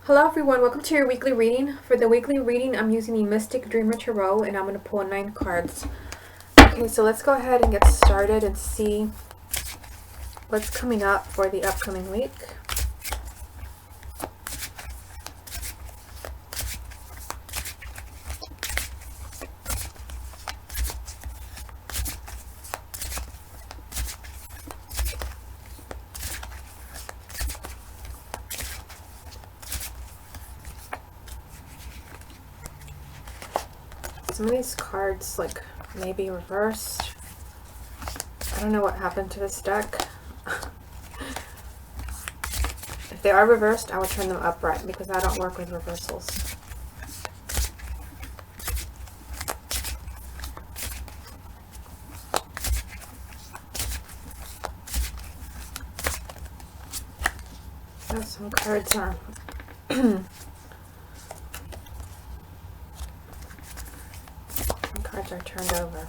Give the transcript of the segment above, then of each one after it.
Hello everyone, welcome to your weekly reading. For the weekly reading, I'm using the Mystic Dreamer Tarot and I'm going to pull 9 cards. Okay, so let's go ahead and get started and see what's coming up for the upcoming week. Some of these cards, like, maybe reversed. I don't know what happened to this deck. If they are reversed, I will turn them upright because I don't work with reversals. Some cards are cards are turned over.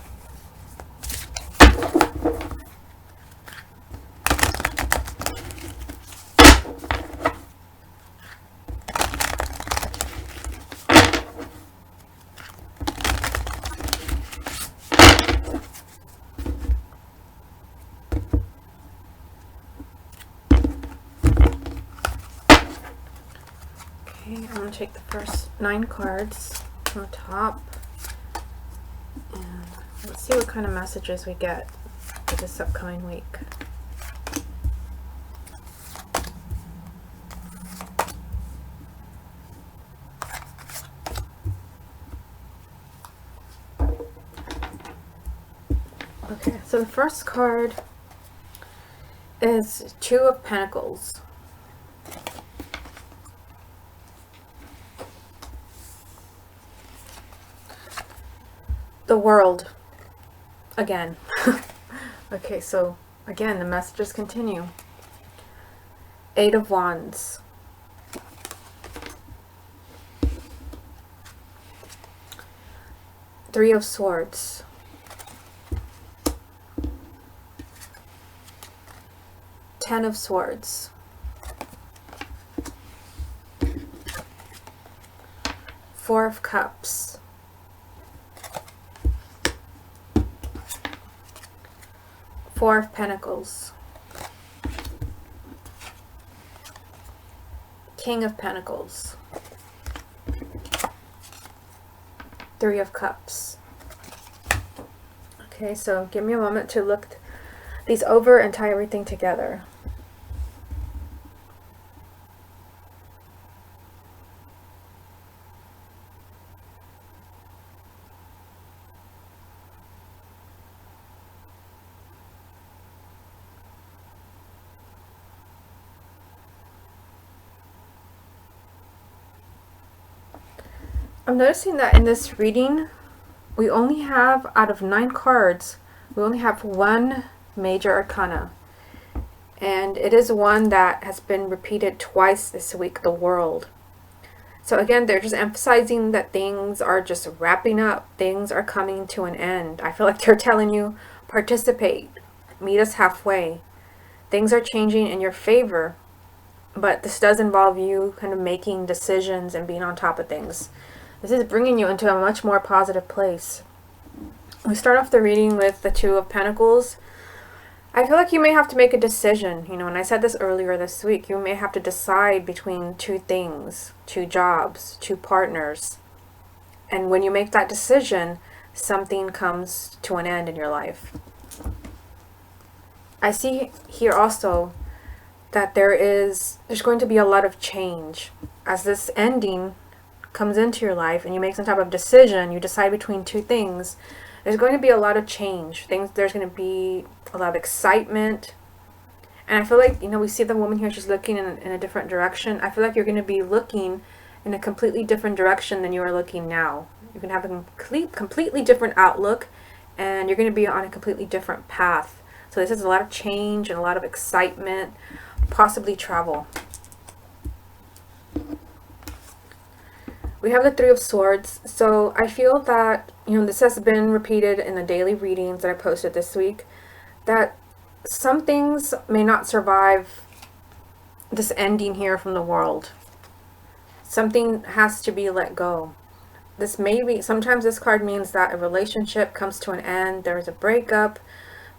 Okay, I'm going to take the first 9 cards from the top. And let's see what kind of messages we get for this upcoming week. Okay, so the first card is 2 of Pentacles. The World. Again. Okay, so again, the messages continue. 8 of Wands. Three of Swords. Ten of Swords. Four of Cups. Four of Pentacles. King of Pentacles. 3 of Cups. Okay, so give me a moment to look these over and tie everything together. I'm noticing that in this reading, we only have, out of 9 cards, we only have 1 major arcana. And it is one that has been repeated twice this week, the World. So again, they're just emphasizing that things are just wrapping up. Things are coming to an end. I feel like they're telling you, participate, meet us halfway. Things are changing in your favor, but this does involve you kind of making decisions and being on top of things. This is bringing you into a much more positive place. We start off the reading with the 2 of Pentacles. I feel like you may have to make a decision. You know, and I said this earlier this week, you may have to decide between 2 things, 2 jobs, 2 partners. And when you make that decision, something comes to an end in your life. I see here also that there's going to be a lot of change. As this ending comes into your life and you make some type of decision, you decide between 2 things, there's going to be a lot of change. There's going to be a lot of excitement. And I feel like, you know, we see the woman here, she's looking in a different direction. I feel like you're going to be looking in a completely different direction than you are looking now. You're going to have a completely different outlook, and you're going to be on a completely different path. So this is a lot of change and a lot of excitement, possibly travel. We have the 3 of Swords. So I feel that, you know, this has been repeated in the daily readings that I posted this week, that some things may not survive this ending here from the World. something has to be let go. This may be, sometimes this card means that a relationship comes to an end, there's a breakup,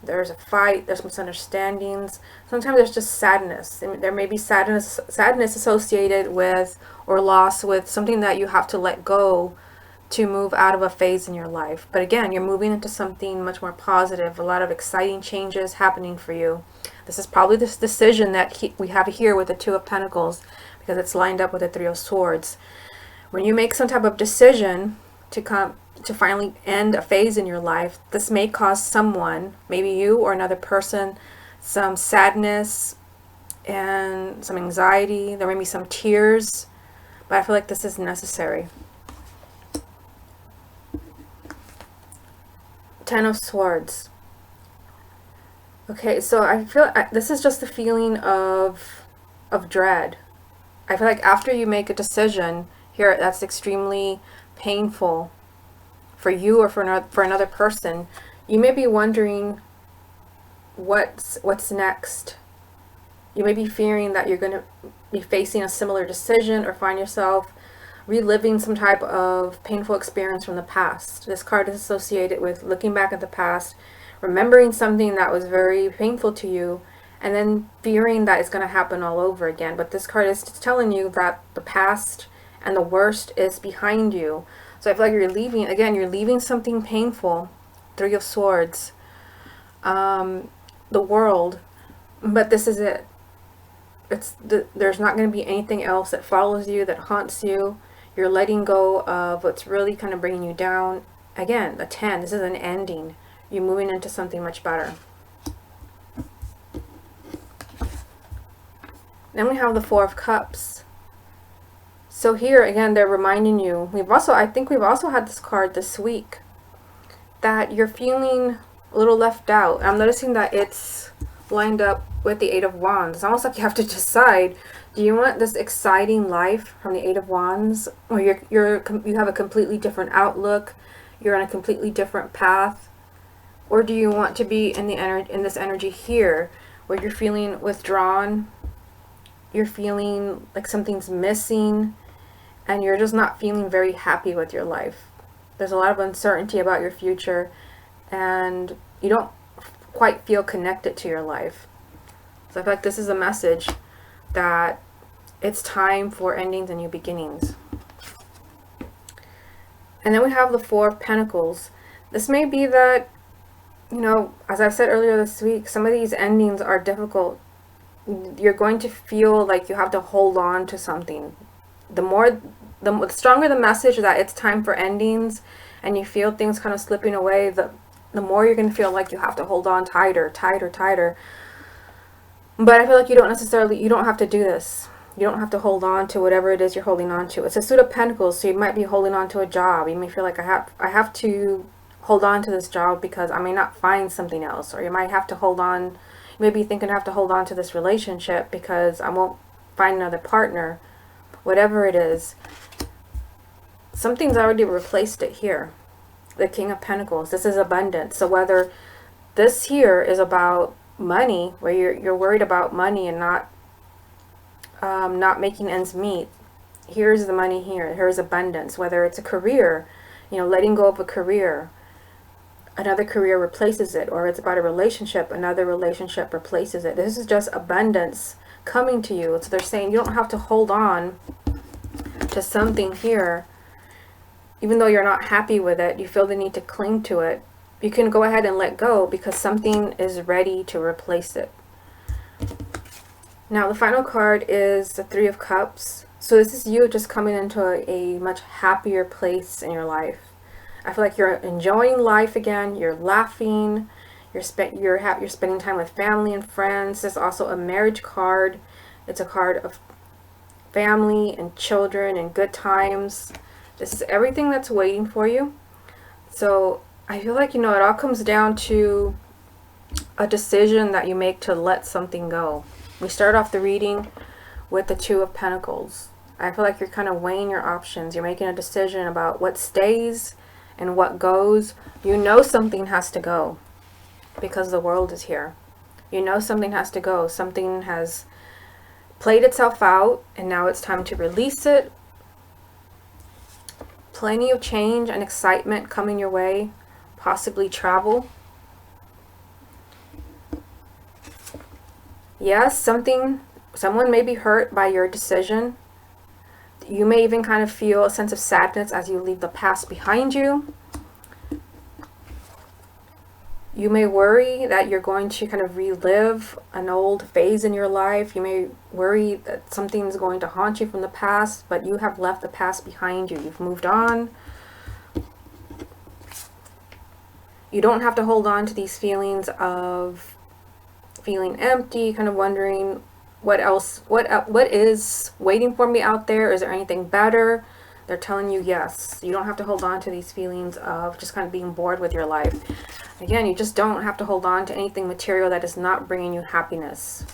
there's a fight, there's misunderstandings. Sometimes there's just sadness. There may be sadness associated with, or loss with, something that you have to let go to move out of a phase in your life. But again, you're moving into something much more positive, a lot of exciting changes happening for you. This is probably this decision that we have here with the Two of Pentacles, because it's lined up with the Three of Swords. When you make some type of decision to finally end a phase in your life, this may cause someone, maybe you or another person, some sadness and some anxiety. There may be some tears, but I feel like this is necessary. Ten of Swords. Okay, so I feel this is just the feeling of dread. I feel like after you make a decision here that's extremely painful for you or for another person, you may be wondering what's next. You may be fearing that you're going to be facing a similar decision or find yourself reliving some type of painful experience from the past. This card is associated with looking back at the past, remembering something that was very painful to you, and then fearing that it's going to happen all over again. But this card is telling you that the past and the worst is behind you. So I feel like you're leaving something painful. Three of Swords. The world. But this is it. There's not going to be anything else that follows you, that haunts you. You're letting go of what's really kind of bringing you down. Again, the 10. This is an ending. You're moving into something much better. Then we have the Four of Cups. So here again, they're reminding you. I think we've also had this card this week, that you're feeling a little left out. I'm noticing that it's lined up with the Eight of Wands. It's almost like you have to decide: do you want this exciting life from the Eight of Wands, or you have a completely different outlook, you're on a completely different path, or do you want to be in this energy here, where you're feeling withdrawn, you're feeling like something's missing, and you're just not feeling very happy with your life? There's a lot of uncertainty about your future, and you don't quite feel connected to your life. So I feel like this is a message that it's time for endings and new beginnings. And then we have the Four of Pentacles. This may be that, as I've said earlier this week, some of these endings are difficult. You're going to feel like you have to hold on to something. The stronger the message that it's time for endings, and you feel things kind of slipping away, the more you're going to feel like you have to hold on tighter. But I feel like you don't have to do this. You don't have to hold on to whatever it is you're holding on to. It's a Suit of Pentacles, so you might be holding on to a job. You may feel like I have to hold on to this job because I may not find something else. Or you might have to hold on, you may be thinking I have to hold on to this relationship because I won't find another partner. Whatever it is, something's already replaced it here. The King of Pentacles. This is abundance. So whether this here is about money, where you're worried about money and not making ends meet, here's the money here. Here's abundance. Whether it's a career, letting go of a career, another career replaces it, or it's about a relationship, another relationship replaces it. This is just abundance coming to you. So they're saying you don't have to hold on to something here, even though you're not happy with it, you feel the need to cling to it. You can go ahead and let go because something is ready to replace it. Now the final card is the Three of Cups. So this is you just coming into a much happier place in your life. I feel like you're enjoying life again. You're laughing. You're spending time with family and friends. There's also a marriage card. It's a card of family and children and good times. This is everything that's waiting for you. So I feel like, it all comes down to a decision that you make to let something go. We start off the reading with the Two of Pentacles. I feel like you're kind of weighing your options. You're making a decision about what stays and what goes. Something has to go because the world is here. Something has to go. Something has played itself out, and now it's time to release it, plenty of change and excitement coming your way, possibly travel. Yes, someone may be hurt by your decision. You may even kind of feel a sense of sadness as you leave the past behind you. You may worry that you're going to kind of relive an old phase in your life. You may worry that something's going to haunt you from the past, but you have left the past behind you. You've moved on. You don't have to hold on to these feelings of feeling empty, kind of wondering what else, what is waiting for me out there? Is there anything better? They're telling you yes. You don't have to hold on to these feelings of just kind of being bored with your life. Again, you just don't have to hold on to anything material that is not bringing you happiness.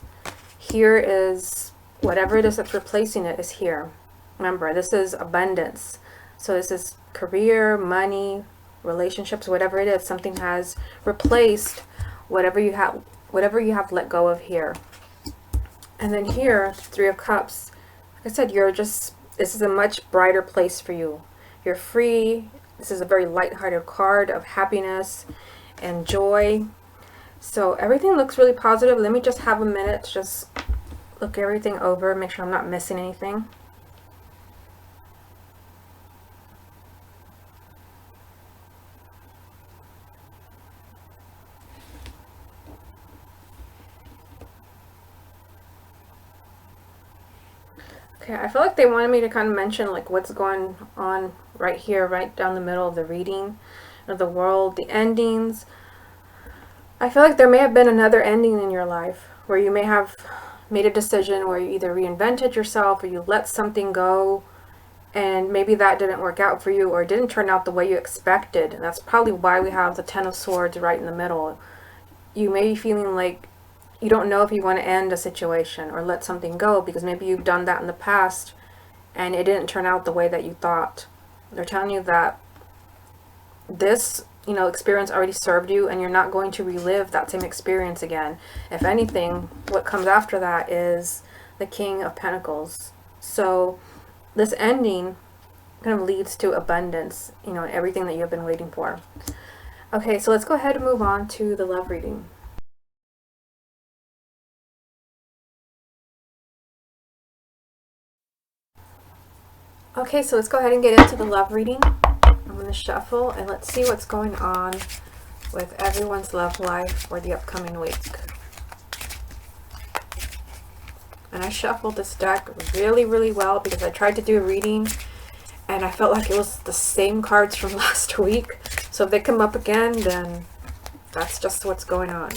Here is whatever it is that's replacing it is here. Remember, this is abundance. So this is career, money, relationships, whatever it is. Something has replaced whatever you have let go of here. And then here, Three of Cups. Like I said, this is a much brighter place for you. You're free. This is a very lighthearted card of happiness and joy. So everything looks really positive. Let me just have a minute to just look everything over, make sure I'm not missing anything. Okay, I feel like they wanted me to kind of mention like what's going on right here, right down the middle of the reading of the world, the endings. I feel like there may have been another ending in your life where you may have made a decision where you either reinvented yourself or you let something go, and maybe that didn't work out for you or didn't turn out the way you expected. And that's probably why we have the Ten of Swords right in the middle. You may be feeling like you don't know if you want to end a situation or let something go because maybe you've done that in the past and it didn't turn out the way that you thought. They're telling you that this, experience already served you and you're not going to relive that same experience again. If anything, what comes after that is the King of Pentacles. So this ending kind of leads to abundance, everything that you've been waiting for. Okay, so let's go ahead and move on to the love reading. Okay, so let's go ahead and get into the love reading. I'm going to shuffle and let's see what's going on with everyone's love life for the upcoming week. And I shuffled this deck really, really well because I tried to do a reading and I felt like it was the same cards from last week. So if they come up again, then that's just what's going on.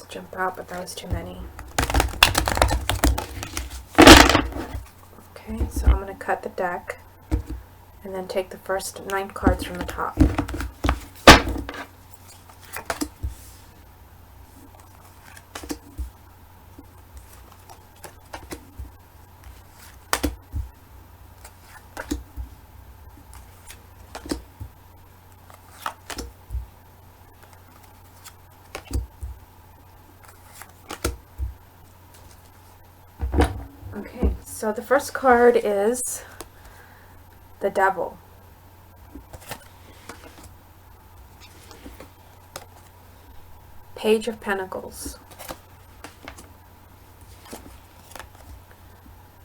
Jump out, but that was too many. Okay, so I'm going to cut the deck and then take the first 9 cards from the top. Okay, so the first card is the Devil. Page of Pentacles.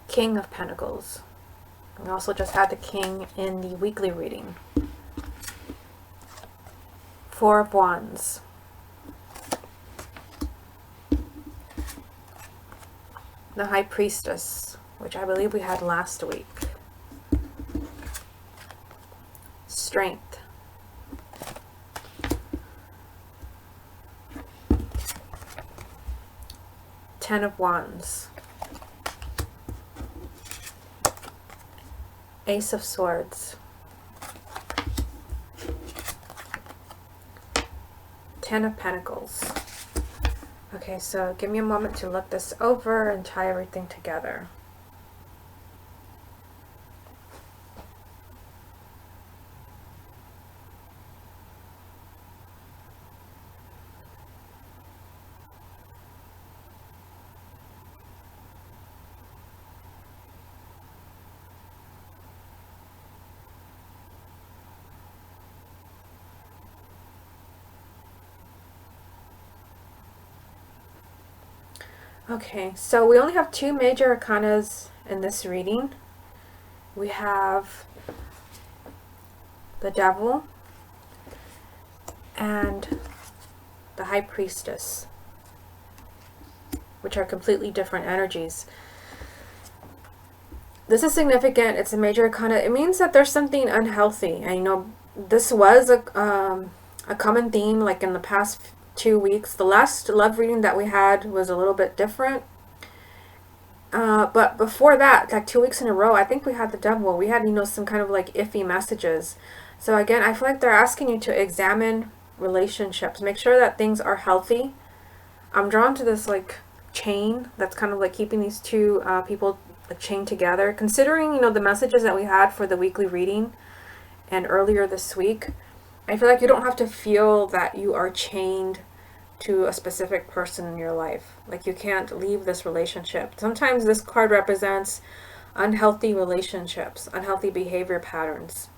King of Pentacles. We also just had the King in the weekly reading. Four of Wands. The High Priestess, which I believe we had last week. Strength. Ten of Wands. Ace of Swords. Ten of Pentacles. Okay, so give me a moment to look this over and tie everything together. Okay, so we only have two major arcanas in this reading. We have the Devil and the High Priestess, which are completely different energies. This is significant. It's a major arcana. It means that there's something unhealthy. And you know, this was a common theme like in the past 2 weeks. The last love reading that we had was a little bit different. But before that, like 2 weeks in a row, I think we had the Devil. We had, you know, some kind of like iffy messages. So again, I feel like they're asking you to examine relationships. Make sure that things are healthy. I'm drawn to this like chain that's kind of like keeping these two people chained together. Considering, you know, the messages that we had for the weekly reading and earlier this week, I feel like you don't have to feel that you are chained to a specific person in your life. Like you can't leave this relationship. Sometimes this card represents unhealthy relationships, unhealthy behavior patterns.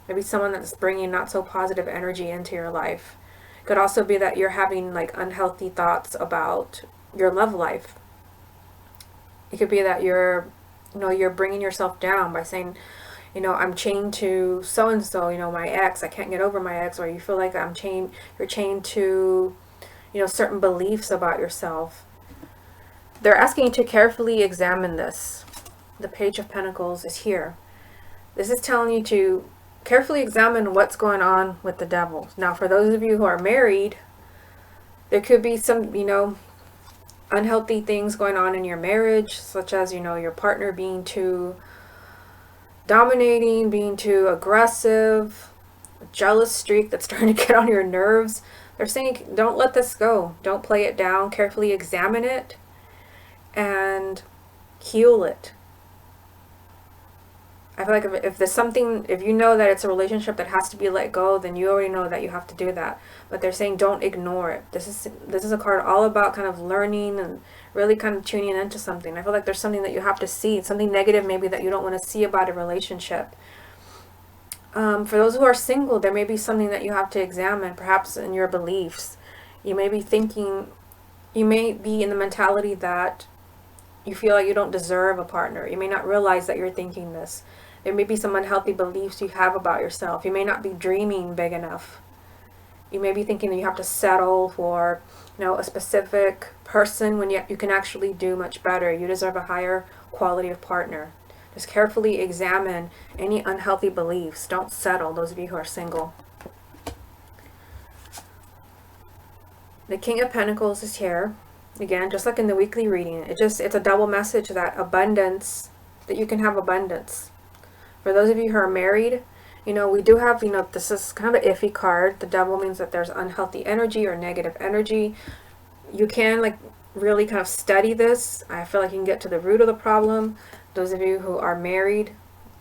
Maybe someone that's bringing not so positive energy into your life. It could also be that you're having like unhealthy thoughts about your love life. It could be that you're bringing yourself down by saying, you know, I'm chained to so-and-so, you know, my ex, I can't get over my ex, or you feel like you're chained to, you know, certain beliefs about yourself. They're asking you to carefully examine this. The Page of Pentacles is here. This is telling you to carefully examine what's going on with the Devil. Now, for those of you who are married, there could be some, you know, unhealthy things going on in your marriage, such as, you know, your partner being too dominating, being too aggressive, a jealous streak that's starting to get on your nerves. They're saying, don't let this go. Don't play it down. Carefully examine it and heal it. I feel like if there's something, if you know that it's a relationship that has to be let go, then you already know that you have to do that. But they're saying don't ignore it. This is a card all about kind of learning and really kind of tuning into something. I feel like there's something that you have to see, something negative maybe that you don't want to see about a relationship. For those who are single, there may be something that you have to examine, perhaps in your beliefs. You may be thinking, you may be in the mentality that you feel like you don't deserve a partner. You may not realize that you're thinking this. There may be some unhealthy beliefs you have about yourself. You may not be dreaming big enough. You may be thinking that you have to settle for, you know, a specific person when you can actually do much better. You deserve a higher quality of partner. Just carefully examine any unhealthy beliefs. Don't settle, those of you who are single. The King of Pentacles is here. Again, just like in the weekly reading, it's a double message that abundance, that you can have abundance. For those of you who are married, you know, we do have, you know, this is kind of an iffy card. The Devil means that there's unhealthy energy or negative energy. You can like really kind of study this. I feel like you can get to the root of the problem. Those of you who are married,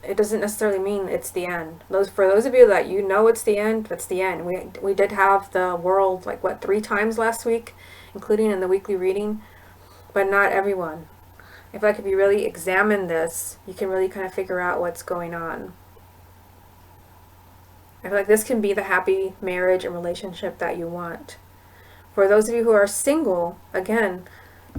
it doesn't necessarily mean it's the end. For those of you that you know it's the end, that's the end. We did have the World like what 3 times last week, including in the weekly reading, but not everyone. I feel like if you really examine this, you can really kind of figure out what's going on. I feel like this can be the happy marriage and relationship that you want. For those of you who are single, again,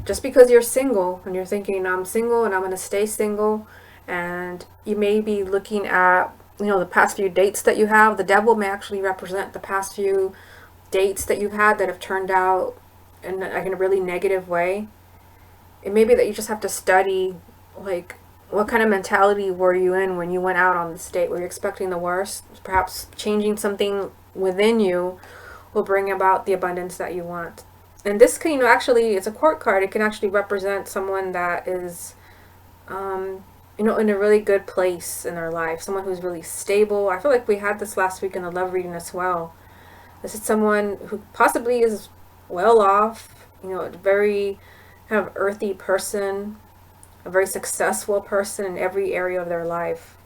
just because you're single and you're thinking, I'm single and I'm going to stay single, and you may be looking at, you know, the past few dates that you have, the Devil may actually represent the past few dates that you've had that have turned out in a really negative way. It may be that you just have to study, like, what kind of mentality were you in when you went out on this date? Were you expecting the worst? Perhaps changing something within you will bring about the abundance that you want. And this can, you know, actually, it's a court card. It can actually represent someone that is, you know, in a really good place in their life. Someone who's really stable. I feel like we had this last week in the love reading as well. This is someone who possibly is well off, you know, a very kind of earthy person, a very successful person in every area of their life.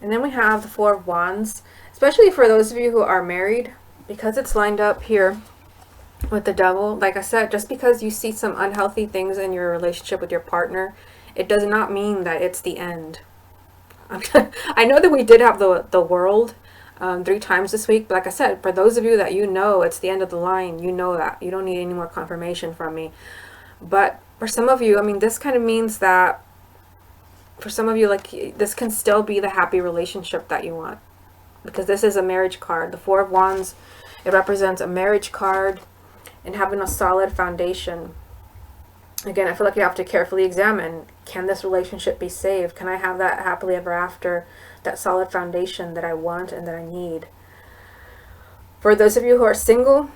And then we have the Four of Wands, especially for those of you who are married, because it's lined up here with the Devil. Like I said, just because you see some unhealthy things in your relationship with your partner, it does not mean that it's the end. I know that we did have the World 3 times this week, but like I said, for those of you that you know it's the end of the line, you know that. You don't need any more confirmation from me. But for some of you, I mean, this kind of means that for some of you, like, this can still be the happy relationship that you want. Because this is a marriage card. The Four of Wands, it represents a marriage card and having a solid foundation. Again, I feel like you have to carefully examine, can this relationship be saved? Can I have that happily ever after, that solid foundation that I want and that I need? For those of you who are single,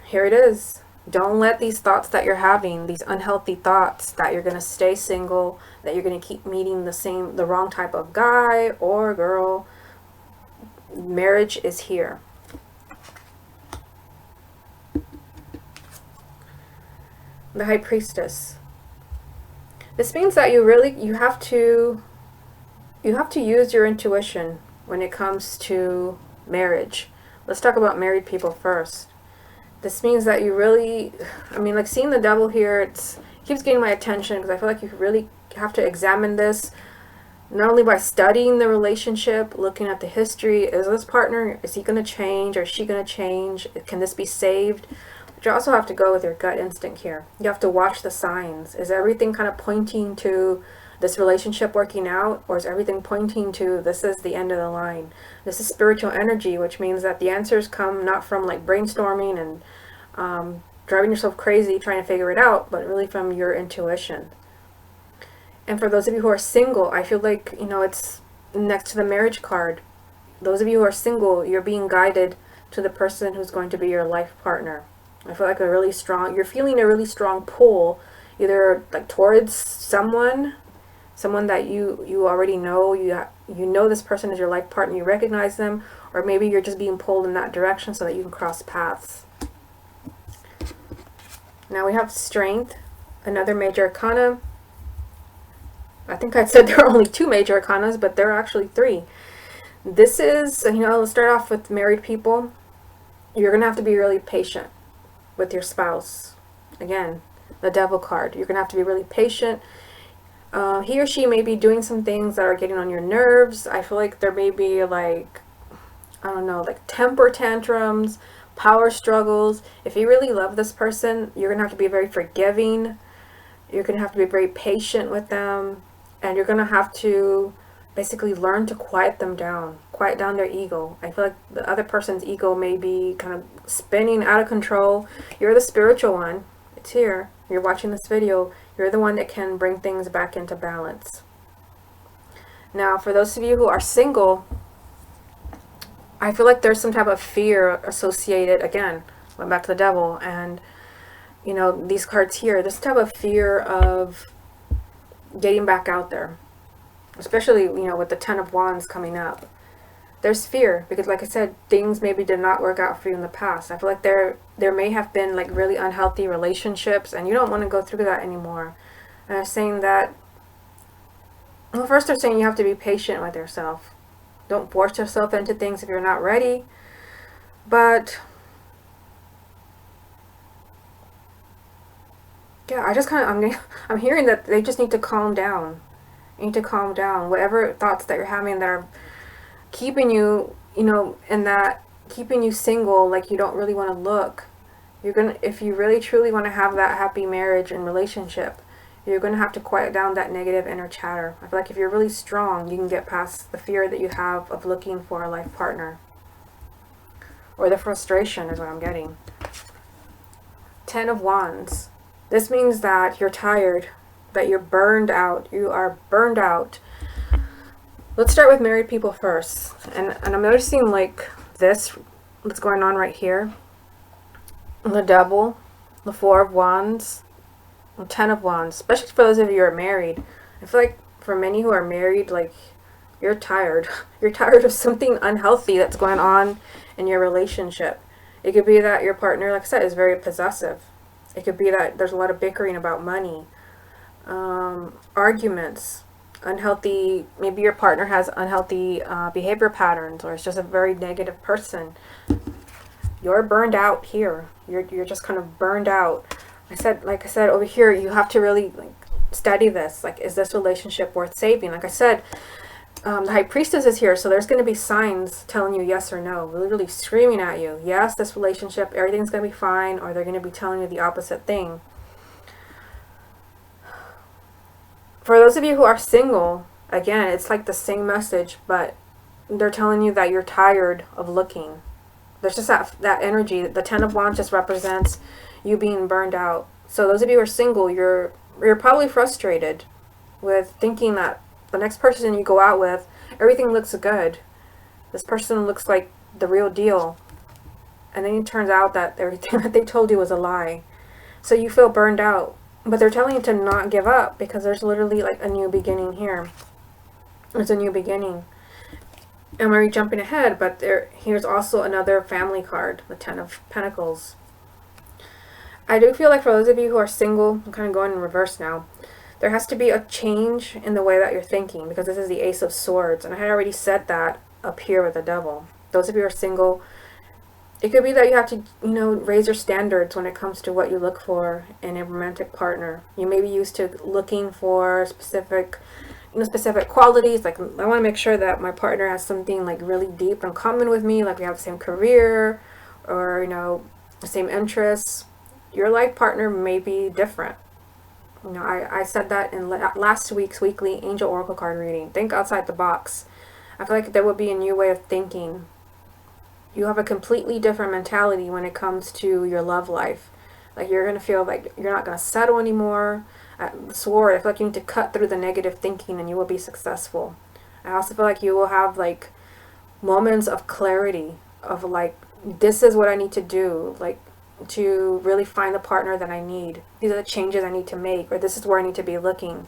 here it is. Don't let these thoughts that you're having, these unhealthy thoughts that you're going to stay single, that you're going to keep meeting the wrong type of guy or girl. Marriage is here. The High Priestess. This means that you have to use your intuition when it comes to marriage. Let's talk about married people first. This means that you really, I mean, like, seeing the Devil here, it keeps getting my attention because I feel like you really have to examine this, not only by studying the relationship, looking at the history. Is this partner, is he going to change, or is she going to change? Can this be saved? But you also have to go with your gut instinct here. You have to watch the signs. Is everything kind of pointing to this relationship working out, or is everything pointing to this is the end of the line? This is spiritual energy, which means that the answers come not from like brainstorming and driving yourself crazy trying to figure it out, but really from your intuition. And for those of you who are single, I feel like, you know, it's next to the marriage card. Those of you who are single, you're being guided to the person who's going to be your life partner. I feel like you're feeling a really strong pull, either like towards someone that you already know, you know this person is your life partner, you recognize them, or maybe you're just being pulled in that direction so that you can cross paths. Now we have Strength, another major arcana. I think I said there are only 2 major arcanas, but there are actually 3. This is, you know, let's start off with married people. You're going to have to be really patient with your spouse. Again, the Devil card. You're going to have to be really patient. He or she may be doing some things that are getting on your nerves. I feel like there may be like, I don't know, like temper tantrums, power struggles. If you really love this person, you're going to have to be very forgiving. You're going to have to be very patient with them. And you're going to have to basically learn to quiet them down. Quiet down their ego. I feel like the other person's ego may be kind of spinning out of control. You're the spiritual one. It's here. You're watching this video. You're the one that can bring things back into balance. Now, for those of you who are single, I feel like there's some type of fear associated. Again, went back to the Devil, and you know, these cards here, this type of fear of getting back out there, especially, you know, with the Ten of Wands coming up. There's fear because, like I said, things maybe did not work out for you in the past. I feel like there may have been like really unhealthy relationships, and you don't want to go through that anymore. And I'm saying that, well, first they're saying you have to be patient with yourself. Don't force yourself into things if you're not ready. But yeah, I just kind of, I'm hearing that they just need to calm down. You need to calm down. Whatever thoughts that you're having that are keeping you, you know, and that keeping you single, like you don't really want to look. If you really truly want to have that happy marriage and relationship, you're going to have to quiet down that negative inner chatter. I feel like if you're really strong, you can get past the fear that you have of looking for a life partner. Or the frustration is what I'm getting. Ten of Wands. This means that you're tired, that you're burned out. You are burned out. Let's start with married people first. And I'm noticing like this, what's going on right here. The Devil, the Four of Wands, the Ten of Wands. Especially for those of you who are married. I feel like for many who are married, like You're tired. You're tired of something unhealthy that's going on in your relationship. It could be that your partner, like I said, is very possessive. It could be that there's a lot of bickering about money, arguments, unhealthy, maybe your partner has unhealthy behavior patterns, or is just a very negative person. You're burned out here. You're just kind of burned out. Like I said, over here, you have to really like study this. Like, is this relationship worth saving? Like I said, the High Priestess is here, so there's going to be signs telling you yes or no, literally screaming at you. Yes, this relationship, everything's going to be fine, or they're going to be telling you the opposite thing. For those of you who are single, again, it's like the same message, but they're telling you that you're tired of looking. There's just that energy. The Ten of Wands just represents you being burned out. So those of you who are single, you're probably frustrated with thinking that the next person you go out with, everything looks good. This person looks like the real deal. And then it turns out that everything that they told you was a lie. So you feel burned out. But they're telling you to not give up, because there's literally like a new beginning here. There's a new beginning. I'm already jumping ahead, but here's also another family card, the Ten of Pentacles. I do feel like for those of you who are single, I'm kind of going in reverse now, there has to be a change in the way that you're thinking, because this is the Ace of Swords, and I had already said that up here with the Devil. Those of you who are single, it could be that you have to, raise your standards when it comes to what you look for in a romantic partner. You may be used to looking for specific qualities. Like, I want to make sure that my partner has something like really deep in common with me, like we have the same career, or the same interests. Your life partner may be different. I said that in last week's weekly Angel Oracle card reading. Think outside the box. I feel like there would be a new way of thinking. You have a completely different mentality when it comes to your love life. Like, you're going to feel like you're not going to settle anymore. The Sword, I feel like you need to cut through the negative thinking and you will be successful. I also feel like you will have like moments of clarity of like, this is what I need to do, like to really find the partner that I need. These are the changes I need to make, or this is where I need to be looking.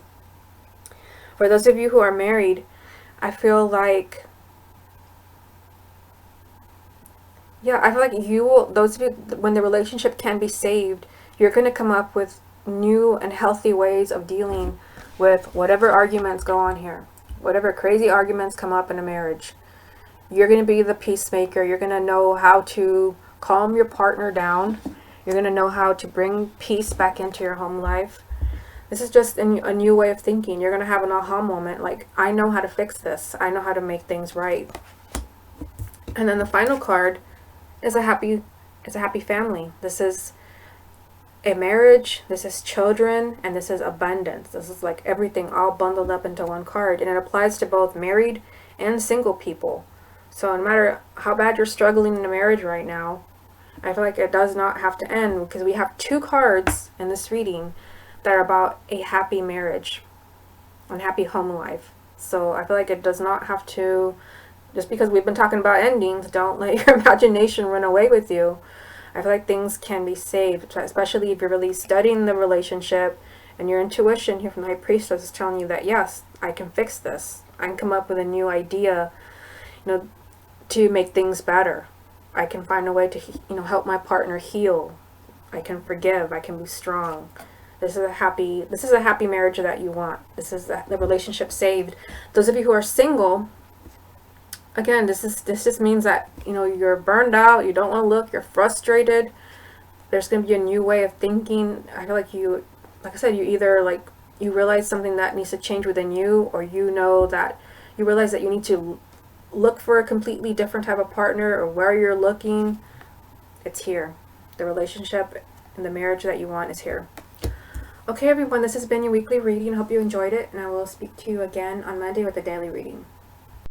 For those of you who are married, I feel like you will, those of you, when the relationship can be saved, you're going to come up with new and healthy ways of dealing with whatever arguments go on here. Whatever crazy arguments come up in a marriage. You're going to be the peacemaker. You're going to know how to calm your partner down. You're going to know how to bring peace back into your home life. This is just a new way of thinking. You're going to have an aha moment, like, I know how to fix this. I know how to make things right. And then the final card is a happy family. This is a marriage, this is children, and this is abundance. This is like everything all bundled up into one card, and it applies to both married and single people. So no matter how bad you're struggling in a marriage right now, I feel like it does not have to end, because we have two cards in this reading that are about a happy marriage and happy home life. So I feel like it does not have to, just because we've been talking about endings, don't let your imagination run away with you. I feel like things can be saved, especially if you're really studying the relationship and your intuition here from the High Priestess is telling you that, yes, I can fix this. I can come up with a new idea, to make things better. I can find a way to, help my partner heal. I can forgive. I can be strong. This is a happy marriage that you want. This is the relationship saved. Those of you who are single, again, this just means that, you're burned out, you don't want to look, you're frustrated. There's going to be a new way of thinking. I feel like you either you realize something that needs to change within you, or that you realize that you need to look for a completely different type of partner, or where you're looking. It's here. The relationship and the marriage that you want is here. Okay, everyone, this has been your weekly reading. I hope you enjoyed it, and I will speak to you again on Monday with a daily reading.